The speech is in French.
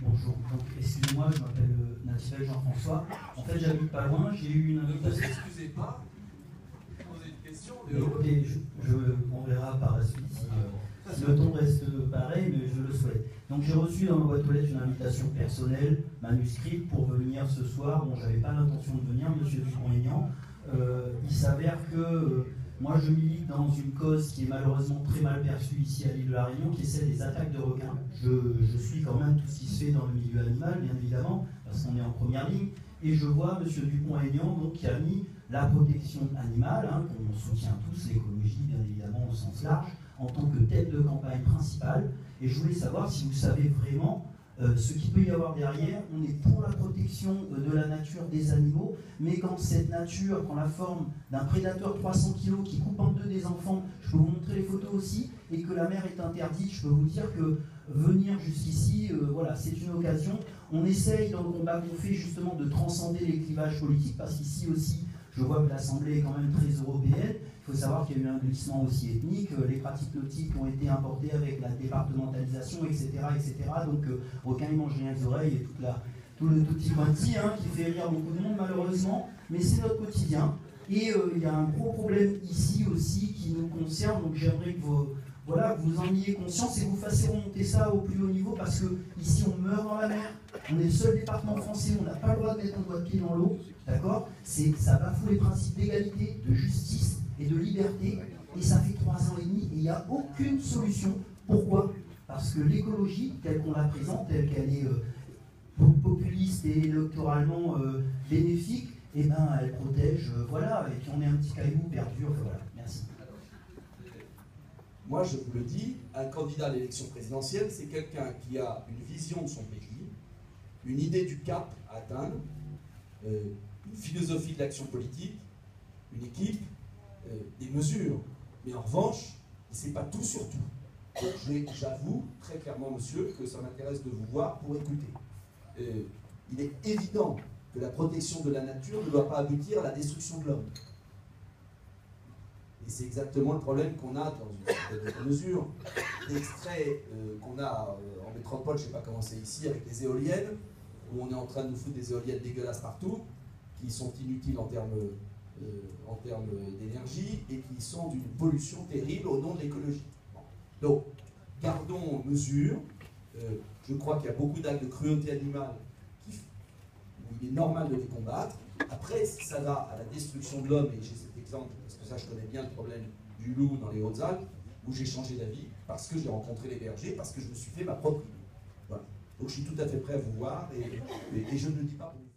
Bonjour, donc excusez-moi, je m'appelle Nathanaël Jean-François. En fait, j'habite pas loin, j'ai eu une invitation. Ne vous excusez pas, posez une question. Écoutez, on verra par la suite si le ton reste pareil, mais je le souhaite. Donc j'ai reçu dans ma boîte aux lettres une invitation personnelle, manuscrite, pour venir ce soir. Bon, j'avais pas l'intention de venir, monsieur Dupont-Aignan. Il s'avère que moi je milite dans une cause qui est malheureusement très mal perçue ici à l'île de la Réunion, qui est celle des attaques de requins. Je suis quand même tout ce qui se fait dans le milieu animal, bien évidemment, parce qu'on est en première ligne, et je vois monsieur Dupont-Aignan donc, qui a mis la protection animale, qu'on soutient tous, l'écologie bien évidemment au sens large, en tant que tête de campagne principale. Et je voulais savoir si vous savez vraiment ce qu'il peut y avoir derrière. On est pour la protection de la nature, des animaux, mais quand cette nature prend la forme d'un prédateur 300 kg qui coupe en deux des enfants, je peux vous montrer les photos aussi, et que la mer est interdite, je peux vous dire que venir jusqu'ici, voilà, c'est une occasion. On essaye dans le combat qu'on fait justement de transcender les clivages politiques, parce qu'ici aussi, je vois que l'Assemblée est quand même très européenne. Il faut savoir qu'il y a eu un glissement aussi ethnique. Les pratiques nautiques ont été importées avec la départementalisation, etc. etc. Donc, requin, il mange rien aux oreilles et tout le petit pointi qui fait rire beaucoup de monde, malheureusement. Mais c'est notre quotidien. Et il y a un gros problème ici aussi qui nous concerne. Donc, j'aimerais que vous en ayez conscience et que vous fassiez remonter ça au plus haut niveau, parce que ici on meurt dans la mer, on est le seul département français où on n'a pas le droit de mettre un doigt de pied dans l'eau, d'accord? Ça bafoue les principes d'égalité, de justice et de liberté, et ça fait 3 ans et demi et il n'y a aucune solution. Pourquoi? Parce que l'écologie, telle qu'on la présente, telle qu'elle est populiste et électoralement bénéfique, eh ben, elle protège, voilà, et puis on est un petit caillou perdu, enfin voilà, merci. Moi, je vous le dis, un candidat à l'élection présidentielle, c'est quelqu'un qui a une vision de son pays, une idée du cap à atteindre, une philosophie de l'action politique, une équipe, des mesures. Mais en revanche, c'est pas tout sur tout. J'avoue très clairement, monsieur, que ça m'intéresse de vous voir pour écouter. Il est évident que la protection de la nature ne doit pas aboutir à la destruction de l'homme. Et c'est exactement le problème qu'on a dans une certaine mesure. L'extrait qu'on a en métropole, je ne sais pas comment c'est ici, avec les éoliennes, où on est en train de nous foutre des éoliennes dégueulasses partout, qui sont inutiles en termes d'énergie et qui sont d'une pollution terrible au nom de l'écologie. Bon. Donc, gardons mesure. Je crois qu'il y a beaucoup d'actes de cruauté animale où il est normal de les combattre. Après, si ça va à la destruction de l'homme, et j'ai cet exemple, parce que ça je connais bien le problème du loup dans les Hautes-Alpes, où j'ai changé d'avis, parce que j'ai rencontré les bergers, parce que je me suis fait ma propre idée. Voilà. Donc je suis tout à fait prêt à vous voir, et je ne le dis pas pour vous.